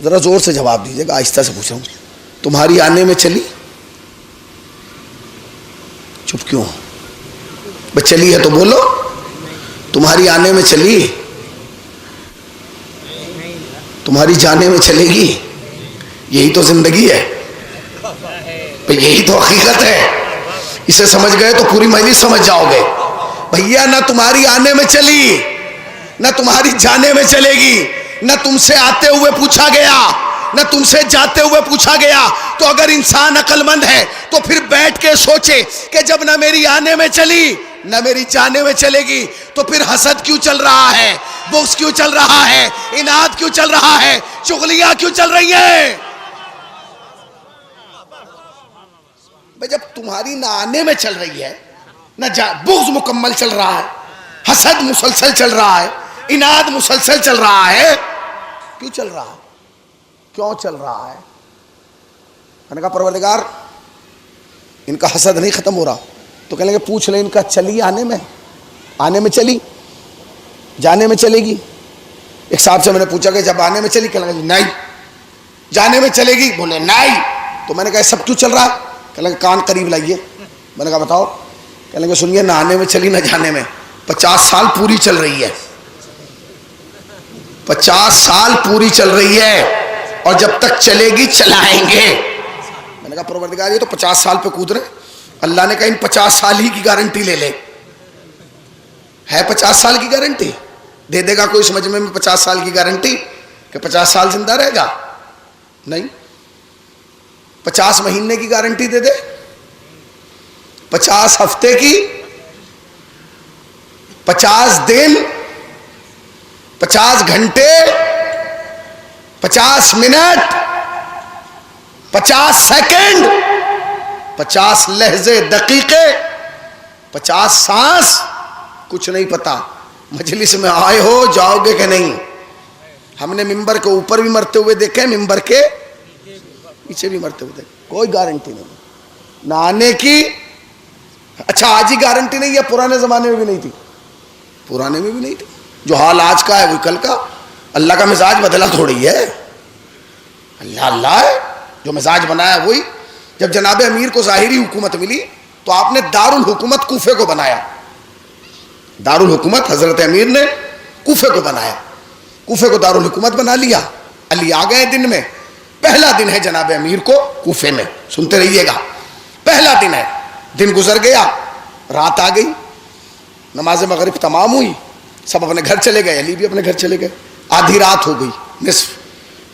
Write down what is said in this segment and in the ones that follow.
ذرا زور سے جواب دیجیے گا, آہستہ سے پوچھ رہا ہوں. تمہاری آنے میں چلی؟ چپ کیوں؟ بس چلی ہے تو بولو. تمہاری آنے میں چلی؟ تمہاری جانے میں چلے گی؟ یہی تو زندگی ہے, یہی تو حقیقت ہے. اسے سمجھ گئے تو پوری مجلس سمجھ جاؤ گے. بھیا نہ تمہاری آنے میں چلی, نہ تمہاری جانے میں چلے گی. نہ تم سے آتے ہوئے پوچھا گیا, نہ تم سے جاتے ہوئے پوچھا گیا. تو اگر انسان عقل مند ہے تو پھر بیٹھ کے سوچے کہ جب نہ میری آنے میں چلی نہ میری جانے میں چلے گی تو پھر حسد کیوں چل رہا ہے, بغض کیوں چل رہا ہے, اناد کیوں چل رہا ہے, چغلیاں کیوں چل رہی ہیں؟ جب تمہاری نہ آنے میں چل رہی ہے, نہ بغض مکمل چل رہا ہے, حسد مسلسل چل رہا ہے, اناد مسلسل چل رہا ہے, کیوں چل رہا ہے؟ کیوں چل رہا ہے؟ میں نے کہا پروردگار ان کا حسد نہیں ختم ہو رہا. تو کہنے لگے پوچھ لیں ان کا چلی آنے میں چلی, جانے میں چلے گی؟ ایک صاحب سے میں نے پوچھا کہ جب آنے میں چلی, کہنے لگے نہیں. جانے میں چلے گی؟ بولے نہیں. تو میں نے کہا سب کیوں چل رہا ہے؟ کہنے لگے کان قریب لائیے. میں نے کہا بتاؤ. کہنے لگے سنیے, نہ آنے میں چلی نہ جانے میں 50 سال پوری چل رہی ہے. 50 سال پوری چل رہی ہے اور جب تک چلے گی چلائیں گے. میں نے کہا پروردگار یہ تو 50 سال پہ کود رہے. اللہ نے کہا ان 50 سال ہی کی گارنٹی لے لے. ہے 50 سال کی گارنٹی؟ دے دے گا کوئی سمجھ میں 50 سال کی گارنٹی کہ 50 سال زندہ رہے گا؟ نہیں. 50 مہینے کی گارنٹی دے دے, 50 ہفتے کی, 50 دن, 50 گھنٹے, 50 منٹ, 50 سیکنڈ, 50 لہجے دقیقے, 50 سانس, کچھ نہیں پتا. مجلس میں آئے ہو جاؤ گے کہ نہیں. ہم نے ممبر کے اوپر بھی مرتے ہوئے دیکھے, ممبر کے پیچھے بھی مرتے ہوئے دیکھے. کوئی گارنٹی نہیں نہ آنے کی. اچھا آج ہی گارنٹی نہیں ہے, پرانے زمانے میں بھی نہیں تھی. پرانے میں بھی نہیں تھی. جو حال آج کا ہے وہی کل کا. اللہ کا مزاج بدلا تھوڑی ہے. اللہ ہے, جو مزاج بنایا وہی. جب جناب امیر کو ظاہری حکومت ملی تو آپ نے دارالحکومت کوفے کو بنایا. دارالحکومت حضرت امیر نے کوفے کو بنایا. کوفے کو دارالحکومت بنا لیا. علی آ گئے دن میں. پہلا دن ہے جناب امیر کو کوفے میں, سنتے رہیے گا. پہلا دن ہے. دن گزر گیا, رات آ گئی, نماز مغرب تمام ہوئی, سب اپنے گھر چلے گئے. علی بھی اپنے گھر چلے گئے. آدھی رات ہو گئی, نصف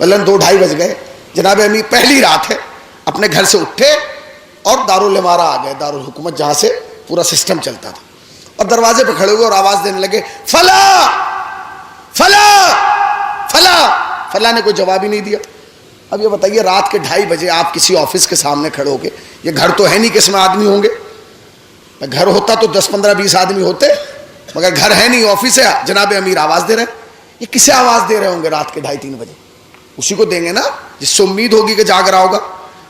مثلاً 2-2:30 بج گئے. جناب امیر پہلی رات ہے, اپنے گھر سے اٹھے اور دارالامارہ آ گئے, دارالحکومت جہاں سے پورا سسٹم چلتا تھا. اور دروازے پہ کھڑے ہوئے اور آواز دینے لگے فلاں فلاں فلاں. فلاں نے کوئی جواب ہی نہیں دیا. اب یہ بتائیے رات کے 2:30 بجے آپ کسی آفس کے سامنے کھڑے ہو کے, یہ گھر تو ہے نہیں کہ اس میں آدمی ہوں گے, گھر ہوتا تو 10-15-20 آدمی ہوتے, مگر گھر ہے نہیں, آفس ہے. جناب امیر آواز دے رہے ہیں. یہ کسے آواز دے رہے ہوں گے رات کے 2:30-3 بجے؟ اسی کو دیں گے نا جس سے امید ہوگی کہ جاگ رہا ہوگا.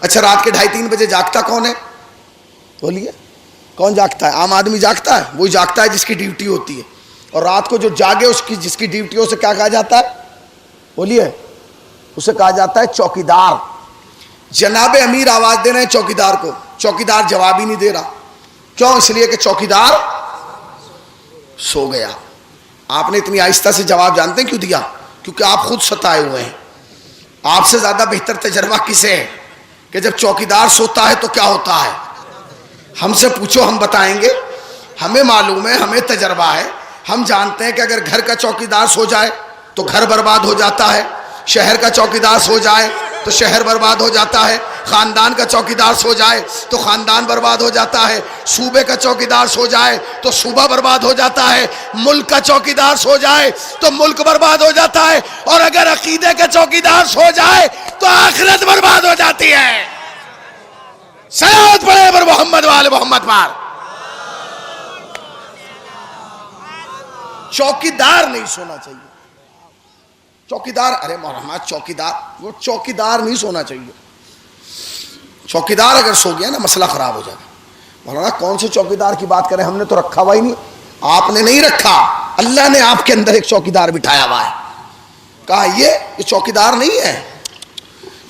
اچھا رات کے 2:30-3 بجے جاگتا کون ہے؟ بولیے کون جاگتا ہے؟ عام آدمی جاگتا ہے؟ وہی جاگتا ہے جس کی ڈیوٹی ہوتی ہے. اور رات کو جو جاگے اس کی جس کی ڈیوٹی ہو, اسے کیا کہا جاتا ہے؟ بولیے. اسے کہا جاتا ہے چوکیدار. جناب امیر آواز دے رہے ہیں چوکیدار کو, چوکیدار جواب ہی نہیں دے رہا. کیوں؟ اس لیے کہ چوکیدار سو گیا. آپ نے اتنی آہستہ سے جواب جانتے ہیں کیوں دیا؟ کیونکہ آپ خود ستائے ہوئے ہیں. آپ سے زیادہ بہتر تجربہ کسے ہے کہ جب چوکیدار سوتا ہے تو کیا ہوتا ہے. ہم سے پوچھو, ہم بتائیں گے. ہمیں معلوم ہے, ہمیں تجربہ ہے. ہم جانتے ہیں کہ اگر گھر کا چوکیدار سو جائے تو گھر برباد ہو جاتا ہے, شہر کا چوکیدار سو جائے تو شہر برباد ہو جاتا ہے, خاندان کا چوکیدار سو جائے تو خاندان برباد ہو جاتا ہے, صوبے کا چوکیدار سو جائے تو صوبہ برباد ہو جاتا ہے, ملک کا چوکیدار سو جائے تو ملک برباد ہو جاتا ہے, اور اگر عقیدے کا چوکیدار سو جائے تو آخرت برباد ہو جاتی ہے. صلوات پڑھے پر محمد وآل محمد پر. چوکیدار نہیں سونا چاہیے. چوکیدار, ارے مولانا چوکیدار, وہ چوکیدار نہیں سونا چاہیے. چوکیدار اگر سو گیا نا مسئلہ خراب ہو جائے گا. مولانا کون سے چوکیدار کی بات کریں, ہم نے تو رکھا ہوا ہی نہیں. آپ نے نہیں رکھا, اللہ نے آپ کے اندر ایک چوکیدار بٹھایا ہوا ہے. کہا یہ چوکیدار نہیں ہے,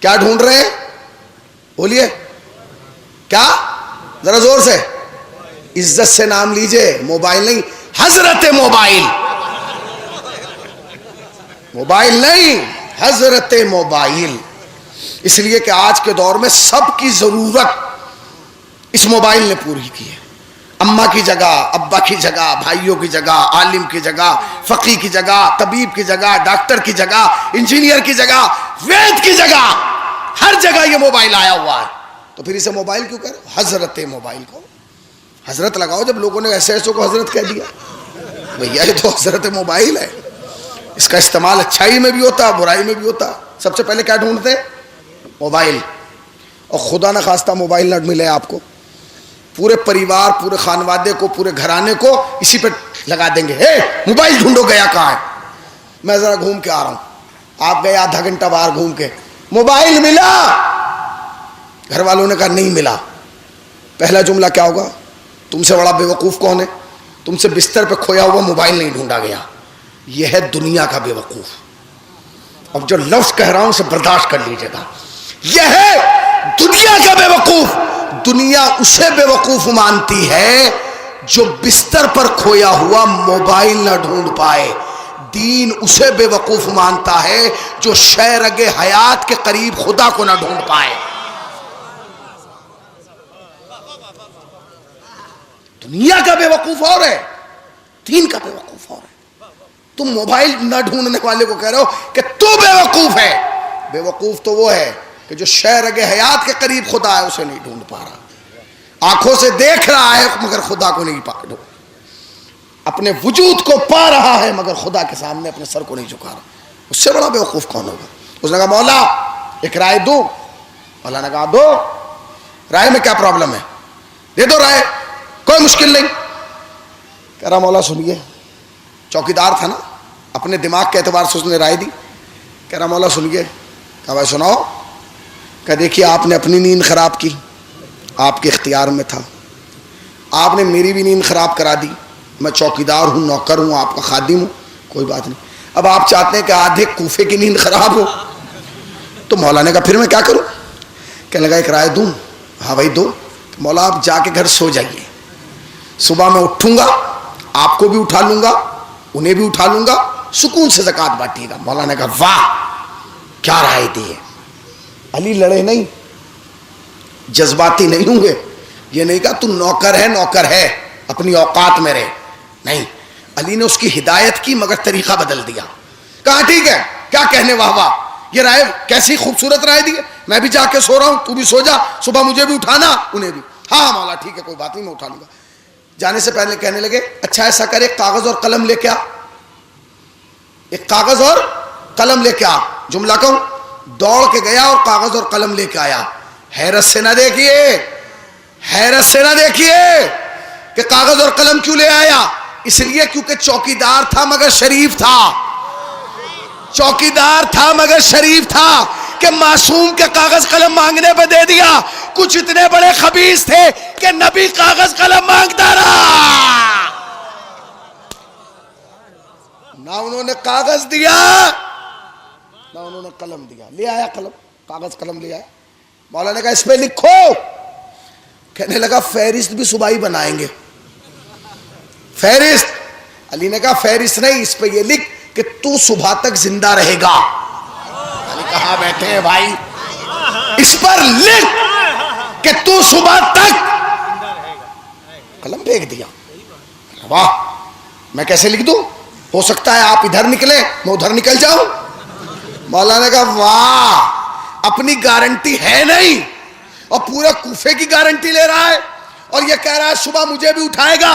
کیا ڈھونڈ رہے ہیں؟ بولیے کیا، ذرا زور سے، عزت سے نام لیجئے، موبائل نہیں، حضرت موبائل، موبائل نہیں، حضرت موبائل۔ اس لیے کہ آج کے دور میں سب کی ضرورت اس موبائل نے پوری کی ہے۔ اماں کی جگہ، ابا کی جگہ، بھائیوں کی جگہ، عالم کی جگہ، فقی کی جگہ، طبیب کی جگہ، ڈاکٹر کی جگہ، انجینئر کی جگہ، وید کی جگہ، ہر جگہ یہ موبائل آیا ہوا ہے۔ تو پھر اسے موبائل کیوں کہہ رہے ہو؟ حضرت موبائل کو حضرت لگاؤ۔ جب لوگوں نے ایسے ایسوں کو حضرت کہہ دیا، بھیا یہ تو حضرت موبائل ہے، اس کا استعمال اچھائی میں بھی ہوتا ہے، برائی میں بھی ہوتا ہے۔ سب سے پہلے کیا ڈھونڈتے ہیں؟ موبائل۔ اور خدا نہ خواستہ موبائل نہ ملے آپ کو، پورے پریوار، پورے خانوادے کو، پورے گھرانے کو اسی پہ لگا دیں گے، اے موبائل ڈھونڈو، گیا کہاں ہے؟ میں ذرا گھوم کے آ رہا ہوں، آپ گئے آدھا گھنٹہ باہر گھوم کے، موبائل ملا؟ گھر والوں نے کہا نہیں ملا۔ پہلا جملہ کیا ہوگا؟ تم سے بڑا بے وقوف کون ہے؟ تم سے بستر پہ کھویا ہوا موبائل نہیں ڈھونڈا گیا۔ یہ ہے دنیا کا بے وقوف۔ اب جو لفظ کہہ رہا ہوں اسے برداشت کر لیجیے گا، یہ ہے دنیا کا بے وقوف۔ دنیا اسے بے وقوف مانتی ہے جو بستر پر کھویا ہوا موبائل نہ ڈھونڈ پائے۔ دین اسے بے وقوف مانتا ہے جو شہرگ حیات کے قریب خدا کو نہ ڈھونڈ پائے۔ دنیا کا بے وقوف اور ہے، دین کا بے وقوف اور ہے۔ تم موبائل نہ ڈھونڈنے والے کو کہہ رہے ہو کہ تو بے وقوف ہے۔ بے وقوف تو وہ ہے کہ جو شہرگ حیات کے قریب خدا ہے اسے نہیں ڈھونڈ پا رہا، آنکھوں سے دیکھ رہا ہے مگر خدا کو نہیں پا رہا، اپنے وجود کو پا رہا ہے مگر خدا کے سامنے اپنے سر کو نہیں جھکا رہا۔ اس سے بڑا بے وقوف کون ہوگا؟ اس نے کہا مولا ایک رائے دو۔ مولا نے کہا دو، رائے میں کیا پرابلم ہے؟ دے دو رائے، کوئی مشکل نہیں۔ کہہ رہا مولا سنیے، چوکیدار تھا نا، اپنے دماغ کے اعتبار سے اس نے رائے دی۔ کہہ رہا مولا سنیے۔ کہا بھائی سناؤ۔ کہ دیکھیے آپ نے اپنی نیند خراب کی، آپ کے اختیار میں تھا، آپ نے میری بھی نیند خراب کرا دی، میں چوکیدار ہوں، نوکر ہوں، آپ کا خادم ہوں، کوئی بات نہیں۔ اب آپ چاہتے ہیں کہ آدھے کوفے کی نیند خراب ہو، تو مولا نے کہا پھر میں کیا کروں؟ کہنے لگا ایک رائے دوں؟ ہاں بھائی دو۔ مولا آپ جا کے گھر سو جائیے، صبح میں اٹھوں گا، آپ کو بھی اٹھا لوں گا، انہیں بھی اٹھا لوں گا، سکون سے زکوٰۃ بانٹیے گا۔ مولا نے کہا واہ کیا رائے دی ہے۔ علی لڑے نہیں، جذباتی نہیں ہوں گے، یہ نہیں کہا تو نوکر ہے، نوکر ہے، اپنی اوقات میں رہے، نہیں۔ علی نے اس کی ہدایت کی مگر طریقہ بدل دیا۔ کہا ٹھیک ہے، کیا کہنے، واہ واہ، یہ رائے کیسی خوبصورت رائے دی ہے، میں بھی جا کے سو رہا ہوں، تو بھی سو جا، صبح مجھے بھی اٹھانا، انہیں بھی۔ ہاں مولا ٹھیک ہے، کوئی بات نہیں، میں اٹھا لوں گا۔ جانے سے پہلے کہنے لگے اچھا ایسا کرے کاغذ اور قلم لے کے آ، ایک کاغذ اور قلم لے کے آ۔ جملہ کہوں، دوڑ کے گیا اور کاغذ اور قلم لے کے آیا۔ حیرت سے نہ دیکھیے، حیرت سے نہ دیکھیے کہ کاغذ اور قلم کیوں لے آیا، اس لیے کیونکہ چوکیدار تھا مگر شریف تھا، چوکیدار تھا مگر شریف تھا کہ معصوم کے کاغذ قلم مانگنے پہ دے دیا۔ کچھ اتنے بڑے خبیث تھے کہ نبی کاغذ قلم مانگتا رہا، نہ انہوں نے کاغذ دیا نہ انہوں نے قلم دیا۔ لے آیا قلم، کاغذ قلم لے آیا۔ مولا نے کہا اس پہ لکھو۔ کہنے لگا فہرست بھی صبح ہی بنائیں گے، فہرست۔ علی نے کہا فہرست نہیں، اس پہ یہ لکھ کہ تو صبح تک زندہ رہے گا۔ علی کہاں بیٹھے ہیں بھائی، اس پر لکھ کہ تو صبح تک، قلم پھینک دیا۔ واہ، میں کیسے لکھ دوں؟ ہو سکتا ہے آپ ادھر نکلیں میں ادھر نکل جاؤں۔ مولا نے کہا واہ، اپنی گارنٹی ہے نہیں اور پورے کوفے کی گارنٹی لے رہا ہے، اور یہ کہہ رہا ہے صبح مجھے بھی اٹھائے گا،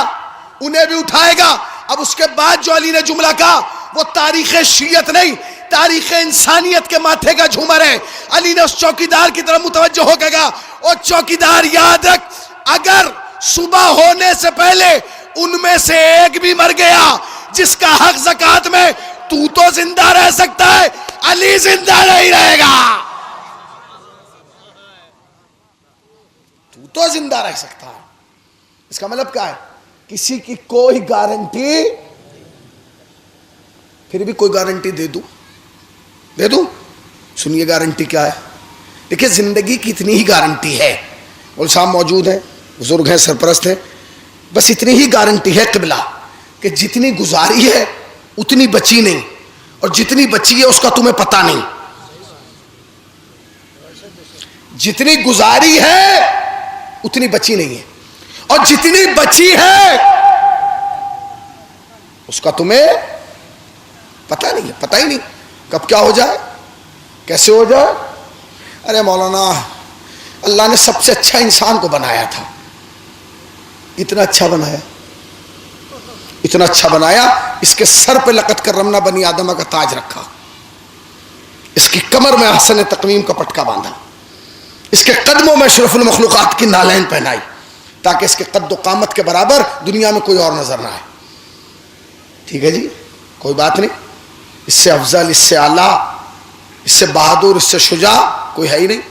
انہیں بھی اٹھائے گا۔ اب اس کے بعد جو علی نے جملہ کہا وہ تاریخ شیعت نہیں، تاریخ انسانیت کے ماتھے کا جھومر ہے۔ علی نے اس چوکیدار کی طرف متوجہ ہو کے کہا اور چوکیدار یاد رکھ، اگر صبح ہونے سے پہلے ان میں سے ایک بھی مر گیا جس کا حق زکوٰۃ میں، تو زندہ رہ سکتا ہے، علی زندہ نہیں رہے گا۔ تو زندہ رہ سکتا ہے، اس کا مطلب کیا ہے؟ کسی کی کوئی گارنٹی، پھر بھی کوئی گارنٹی دے دوں، دے دوں۔ سنیے گارنٹی کیا ہے؟ دیکھیں زندگی کی اتنی ہی گارنٹی ہے. مول صاحب موجود ہیں, بزرگ ہیں, سرپرست ہیں, بس اتنی ہی گارنٹی ہے قبلہ کہ جتنی گزاری ہے اتنی بچی نہیں, اور جتنی بچی ہے اس کا تمہیں پتہ نہیں. جتنی گزاری ہے اتنی بچی نہیں ہے, اور جتنی بچی ہے اس کا تمہیں پتہ نہیں ہے, پتہ ہی نہیں کب کیا ہو جائے, کیسے ہو جائے. ارے مولانا اللہ نے سب سے اچھا انسان کو بنایا تھا, اتنا اچھا بنایا, اتنا اچھا بنایا, اس کے سر پہ لقد کرمنا بنی آدمہ کا تاج رکھا, اس کی کمر میں احسن تقویم کا پٹکا باندھا, اس کے قدموں میں اشرف المخلوقات کی نالین پہنائی, تاکہ اس کے قد و قامت کے برابر دنیا میں کوئی اور نظر نہ آئے. ٹھیک ہے جی, کوئی بات نہیں, اس سے افضل, اس سے اعلیٰ, اس سے بہادر, اس سے شجاع کوئی ہے ہی نہیں.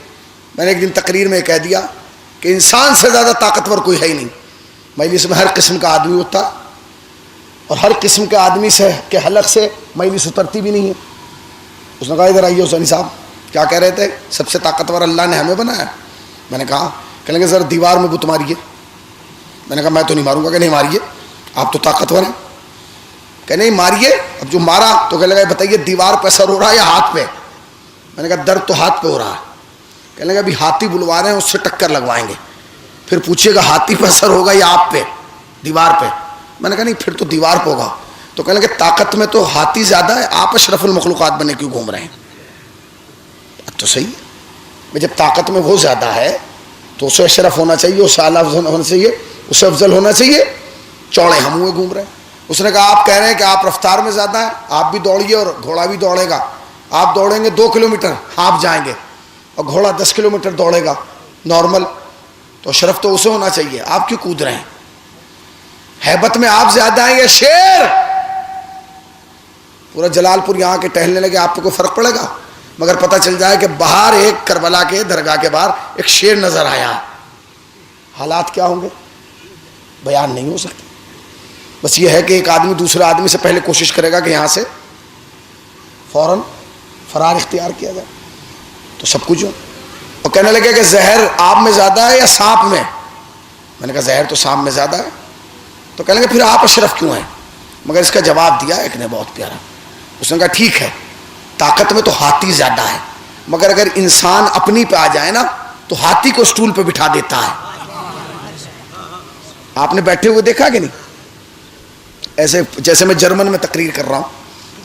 میں نے ایک دن تقریر میں کہہ دیا کہ انسان سے زیادہ طاقتور کوئی ہے ہی نہیں. مجلس میں ہر قسم کا آدمی ہوتا, اور ہر قسم کے آدمی سے کے حلق سے مجلس اترتی بھی نہیں ہے. اس نے کہا ادھر آئیے حسینی صاحب, کیا کہہ رہے تھے, سب سے طاقتور اللہ نے ہمیں بنایا. میں نے کہا, کہنے لگے ذرا دیوار میں بت ماریے. میں نے کہا میں تو نہیں ماروں گا. کہ نہیں ماریے, آپ تو طاقتور ہیں. کہ نہیں ماریے. اب جو مارا تو کہنے لگا بتائیے دیوار پہ اثر ہو رہا ہے یا ہاتھ پہ. میں نے کہا درد تو ہاتھ پہ ہو رہا ہے. کہنے لگا ابھی ہاتھی بلوا رہے ہیں, اس سے ٹکر لگوائیں گے, پھر پوچھیے گا ہاتھی پہ اثر ہوگا یا آپ پہ, دیوار پہ. میں نے کہا نہیں پھر تو دیوار پہ ہوگا. تو کہنے لگے طاقت میں تو ہاتھی زیادہ ہے, آپ اشرف المخلوقات بنے کیوں گھوم رہے ہیں. تو صحیح ہے, جب طاقت میں وہ زیادہ ہے تو اسے اشرف ہونا چاہیے, اسے اعلیٰ ہونا چاہیے, اسے افضل ہونا چاہیے. چوڑے ہم ہوئے گھوم رہے ہیں. اس نے کہا آپ کہہ رہے ہیں کہ آپ رفتار میں زیادہ ہیں, آپ بھی دوڑیے اور گھوڑا بھی دوڑے گا. آپ دوڑیں گے 2 کلومیٹر آپ جائیں گے, اور گھوڑا 10 کلومیٹر دوڑے گا نارمل, تو اشرف تو اسے ہونا چاہیے. آپ کیوں کود رہے ہیں؟ ہیبت میں آپ زیادہ ہیں یا شیر؟ پورا جلال پور یہاں کے ٹہلنے لگے, آپ کو کوئی فرق پڑے گا؟ مگر پتہ چل جائے کہ باہر ایک کربلا کے درگاہ کے باہر ایک شیر نظر آیا, حالات کیا ہوں گے بیان نہیں ہو سکتے. بس یہ ہے کہ ایک آدمی دوسرے آدمی سے پہلے کوشش کرے گا کہ یہاں سے فوراً فرار اختیار کیا جائے, تو سب کچھ ہو. اور کہنے لگے کہ زہر آپ میں زیادہ ہے یا سانپ میں؟ میں نے کہا زہر تو سانپ میں زیادہ ہے. تو کہنے لگے پھر آپ اشرف کیوں ہیں؟ مگر اس کا جواب دیا ایک نے بہت پیارا. اس نے کہا ٹھیک ہے طاقت میں تو ہاتھی زیادہ ہے, مگر اگر انسان اپنی پہ آ جائے نا تو ہاتھی کو اسٹول پہ بٹھا دیتا ہے. آپ نے بیٹھے ہوئے دیکھا کہ نہیں؟ ایسے جیسے میں جرمن میں تقریر کر رہا ہوں,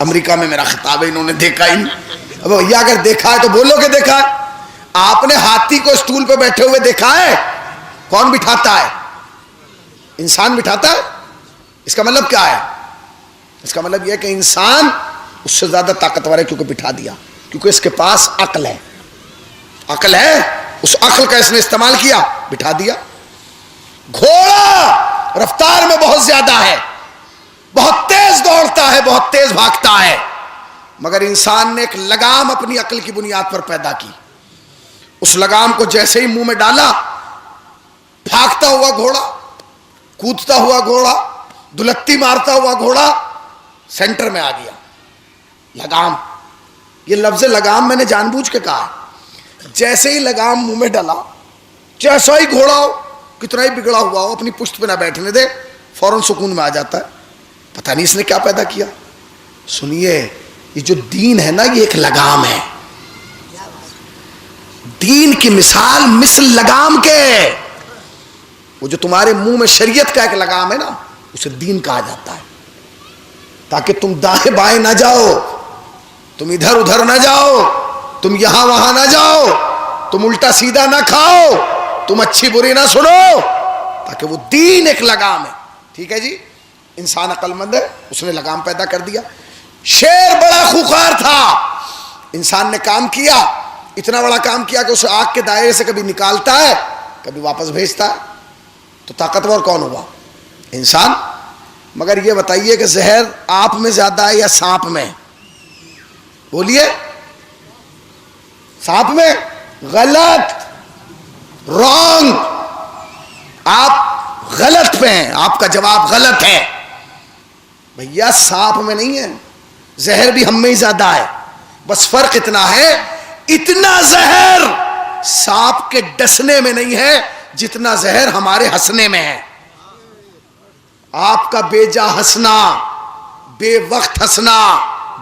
امریکہ میں میرا خطاب ہے, انہوں نے دیکھا ہی نہیں. اب یہ اگر دیکھا ہے تو بولو کہ دیکھا ہے. آپ نے ہاتھی کو اسٹول پہ بیٹھے ہوئے دیکھا ہے؟ کون بٹھاتا ہے؟ انسان بٹھاتا ہے. اس کا مطلب کیا ہے؟ اس کا مطلب یہ ہے کہ انسان اس سے زیادہ طاقتور ہے کیونکہ بٹھا دیا, کیونکہ اس کے پاس عقل ہے. عقل ہے, اس عقل کا اس نے استعمال کیا, بٹھا دیا. گھوڑا رفتار میں بہت زیادہ ہے, بہت تیز دوڑتا ہے, بہت تیز بھاگتا ہے, مگر انسان نے ایک لگام اپنی عقل کی بنیاد پر پیدا کی. اس لگام کو جیسے ہی منہ میں ڈالا, بھاگتا ہوا گھوڑا, کودتا ہوا گھوڑا, دلتی مارتا ہوا گھوڑا سینٹر میں آ گیا. لگام, یہ لفظ لگام میں نے جان بوجھ کے کہا ہے. جیسے ہی لگام منہ میں ڈالا, جیسا ہی گھوڑا ہو, کتنا ہی بگڑا ہوا ہو, اپنی پشت پہ نہ بیٹھنے دے, فوراً سکون میں آ جاتا ہے. پتہ نہیں اس نے کیا پیدا کیا. سنیے, یہ جو دین ہے نا یہ ایک لگام ہے. دین کی مثال مثل لگام کے. وہ جو تمہارے منہ میں شریعت کا ایک لگام ہے نا, اسے دین کہا جاتا ہے, تاکہ تم دائیں بائیں نہ جاؤ, تم ادھر ادھر نہ جاؤ, تم یہاں وہاں نہ جاؤ, تم الٹا سیدھا نہ کھاؤ, تم اچھی بری نہ سنو, تاکہ وہ دین ایک لگام ہے. ٹھیک ہے جی, انسان عقل مند ہے, اس نے لگام پیدا کر دیا. شیر بڑا خوخار تھا, انسان نے کام کیا, اتنا بڑا کام کیا کہ اسے آگ کے دائرے سے کبھی نکالتا ہے کبھی واپس بھیجتا ہے. تو طاقتور کون ہوا؟ انسان. مگر یہ بتائیے کہ زہر آپ میں زیادہ ہے یا سانپ میں؟ بولیے. سانپ میں. غلط, رانگ. آپ غلط پہ ہیں, آپ کا جواب غلط ہے. بھیا سانپ میں نہیں ہے, زہر بھی ہم میں ہی زیادہ ہے. بس فرق اتنا ہے, اتنا زہر سانپ کے ڈسنے میں نہیں ہے جتنا زہر ہمارے ہنسنے میں ہے. آپ کا بے جا ہنسنا، بے وقت ہنسنا،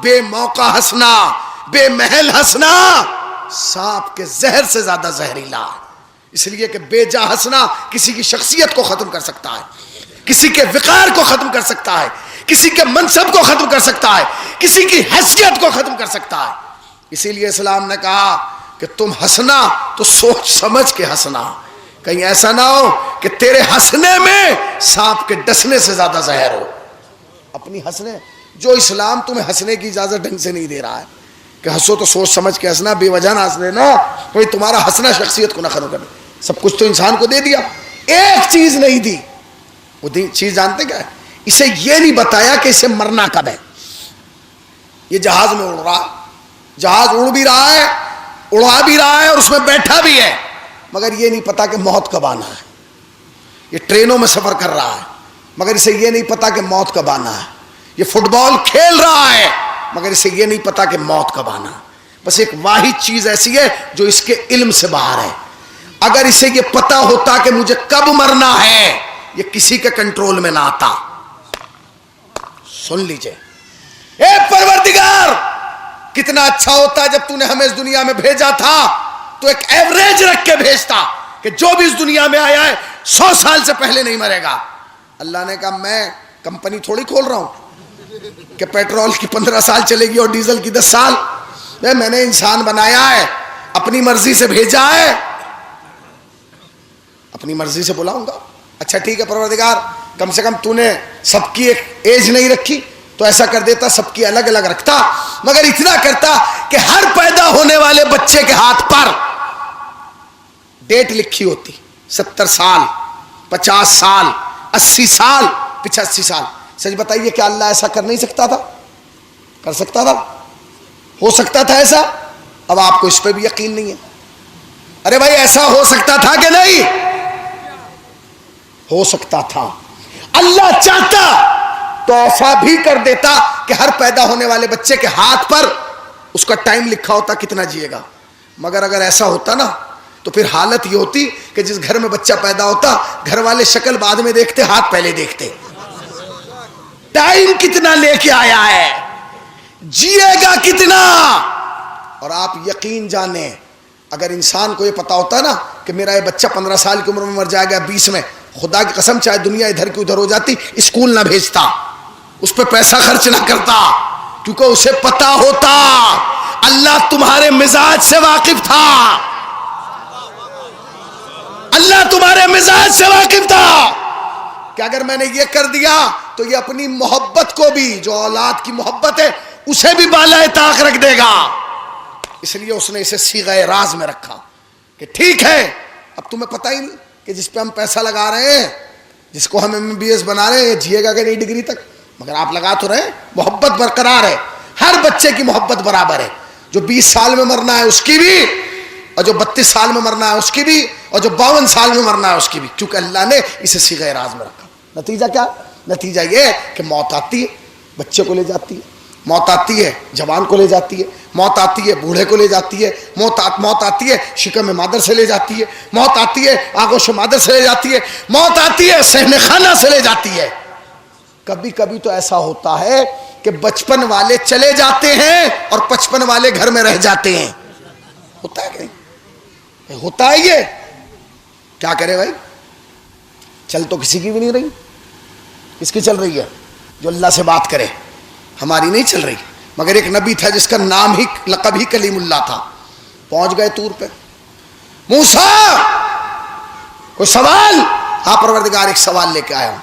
بے موقع ہنسنا، بے محل ہنسنا سانپ کے زہر سے زیادہ زہریلا. اس لیے کہ بے جا ہنسنا کسی کی شخصیت کو ختم کر سکتا ہے، کسی کے وقار کو ختم کر سکتا ہے، کسی کے منصب کو ختم کر سکتا ہے، کسی کی حیثیت کو ختم کر سکتا ہے. اسی لیے اسلام نے کہا کہ تم ہنسنا تو سوچ سمجھ کے ہنسنا، کہیں ایسا نہ ہو کہ تیرے ہنسنے میں سانپ کے ڈسنے سے زیادہ زہر ہو. اپنی ہنسنے، جو اسلام تمہیں ہنسنے کی اجازت ڈھنگ سے نہیں دے رہا ہے کہ ہنسو تو سوچ سمجھ کے ہنسنا، بے وجہ نہ ہنس لینا، کوئی تمہارا ہنسنا شخصیت کو نہ ختم کرنا. سب کچھ تو انسان کو دے دیا، ایک چیز نہیں دی. وہ چیز جانتے کیا ہے؟ اسے یہ نہیں بتایا کہ اسے مرنا کب ہے. یہ جہاز میں اڑ رہا، جہاز اڑ بھی رہا ہے، اڑا بھی رہا ہے اور اس میں بیٹھا بھی ہے، مگر یہ نہیں پتا کہ موت کب آنا ہے. یہ ٹرینوں میں سفر کر رہا ہے مگر اسے یہ نہیں پتا کہ موت کب آنا ہے. یہ فٹ بال کھیل رہا ہے مگر اسے یہ نہیں پتا کہ موت کب آنا ہے. بس ایک واحد چیز ایسی ہے جو اس کے علم سے باہر ہے. اگر اسے یہ پتا ہوتا کہ مجھے کب مرنا ہے، یہ کسی کے کنٹرول میں نہ آتا. سن لیجئے، اے پروردگار کتنا اچھا ہوتا جب تو نے ہمیں اس دنیا میں بھیجا تھا تو ایک ایوریج رکھ کے بھیجتا کہ جو بھی اس دنیا میں آیا ہے 100 سال سے پہلے نہیں مرے گا. اللہ نے کہا میں کمپنی تھوڑی کھول رہا ہوں کہ پیٹرول کی 15 سال چلے گی اور ڈیزل کی 10 سال. میں نے انسان بنایا ہے، اپنی مرضی سے بھیجا ہے، اپنی مرضی سے بلاؤں گا. اچھا ٹھیک ہے پروردگار، کم سے کم تو نے سب کی ایک ایج نہیں رکھی تو ایسا کر دیتا سب کی الگ الگ رکھتا، مگر اتنا کرتا کہ ہر پیدا ہونے والے بچے کے ہاتھ پر ڈیٹ لکھی ہوتی، 70 سال، 50 سال، 80 سال، 85 سال. سچ بتائیے کیا اللہ ایسا کر نہیں سکتا تھا؟ کر سکتا تھا؟ ہو سکتا تھا ایسا؟ اب آپ کو اس پہ بھی یقین نہیں ہے. ارے بھائی ایسا ہو سکتا تھا کہ نہیں؟ ہو سکتا تھا. اللہ چاہتا تو ایسا بھی کر دیتا کہ ہر پیدا ہونے والے بچے کے ہاتھ پر اس کا ٹائم لکھا ہوتا کتنا جیے گا. مگر اگر ایسا ہوتا نا تو پھر حالت یہ ہوتی کہ جس گھر میں بچہ پیدا ہوتا گھر والے شکل بعد میں دیکھتے، ہاتھ پہلے دیکھتے. ٹائم کتنا لے کے آیا ہے، جیے گا کتنا. اور آپ یقین جانیں اگر انسان کو یہ پتا ہوتا نا کہ میرا یہ بچہ 15 سال کی عمر میں مر جائے گا، 20 میں، خدا کی قسم چاہے دنیا ادھر کی ادھر ہو جاتی اسکول نہ بھیجتا، اس پہ پیسہ خرچ نہ کرتا، کیونکہ اسے پتا ہوتا اللہ تمہارے مزاج سے واقف تھا. اللہ تمہارے مزاج سے واقف تھا کہ اگر میں نے یہ کر دیا تو یہ اپنی محبت کو بھی، جو اولاد کی محبت ہے، اسے بھی بالائے طاق رکھ دے گا. اس لیے اس نے اسے صیغہ راز میں رکھا کہ ٹھیک ہے اب تمہیں پتہ ہی نہیں کہ جس پہ ہم پیسہ لگا رہے ہیں، جس کو ہم MBBS بنا رہے ہیں، جیے گا کہ نہیں ڈگری تک، مگر آپ لگا تو رہے، محبت برقرار ہے. ہر بچے کی محبت برابر ہے، جو 20 سال میں مرنا ہے اس کی بھی، اور جو 32 سال میں مرنا ہے اس کی بھی، اور جو 52 سال میں مرنا ہے اس کی بھی، کیونکہ اللہ نے اسے صیغہ راز میں رکھا. نتیجہ کیا؟ نتیجہ یہ کہ موت آتی ہے بچے کو لے جاتی ہے، موت آتی ہے جوان کو لے جاتی ہے، موت آتی ہے بوڑھے کو لے جاتی ہے، موت آتی ہے شکم مادر سے لے جاتی ہے، موت آتی ہے آغوش مادر سے لے جاتی ہے، موت آتی ہے صحن خانہ سے لے جاتی ہے. کبھی کبھی تو ایسا ہوتا ہے کہ بچپن والے چلے جاتے ہیں اور 55 والے گھر میں رہ جاتے ہیں. ہوتا ہے کہ نہیں؟ ہوتا ہے. یہ کیا کرے بھائی، چل تو کسی کی بھی نہیں رہی. کس کی چل رہی ہے؟ جو اللہ سے بات کرے. ہماری نہیں چل رہی. مگر ایک نبی تھا جس کا نام ہی، لقب ہی کلیم اللہ تھا. پہنچ گئے طور پہ، موسیٰ کوئی سوال؟ ہاں پروردگار ایک سوال لے کے آیا ہوں.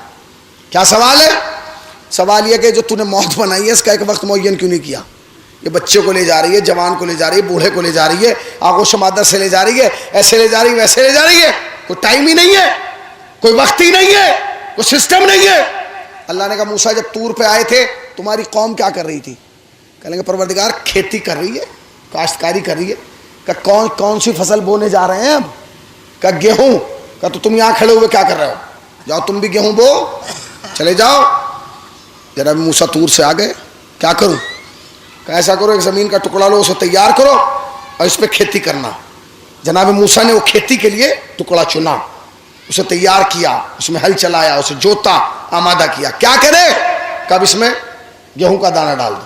کیا سوال ہے؟ سوال یہ کہ جو تو نے موت بنائی ہے اس کا ایک وقت معین کیوں نہیں کیا؟ یہ بچے کو لے جا رہی ہے، جوان کو لے جا رہی ہے، بوڑھے کو لے جا رہی ہے، آغوش مادر سے لے جا رہی ہے، ایسے لے جا رہی ہے، ویسے لے جا رہی ہے. کوئی ٹائم ہی نہیں ہے، کوئی وقت ہی نہیں ہے، کوئی سسٹم نہیں ہے. اللہ نے کہا موسیٰ جب طور پہ آئے تھے تمہاری قوم کیا کر رہی تھی؟ کہیں گے پروردگار کھیتی کر رہی ہے، کاشتکاری کر رہی ہے. کہ کون سی فصل بونے جا رہے ہیں اب؟ کہ گیہوں. کہ تو تم یہاں کھڑے ہوئے کیا کر رہے ہو؟ جاؤ تم بھی گیہوں بو، چلے جاؤ. جناب موسیٰ طور سے آ گئے. کیا کروں؟ کہ ایسا کرو ایک زمین کا ٹکڑا لو، اسے تیار کرو اور اس پہ کھیتی کرنا. جناب موسیٰ نے وہ کھیتی کے لیے ٹکڑا چنا، اسے تیار کیا، اس میں ہل چلایا، اسے جوتا، آمادہ کیا، کیا کرے؟ کب اس میں گیہوں کا دانہ ڈال دو،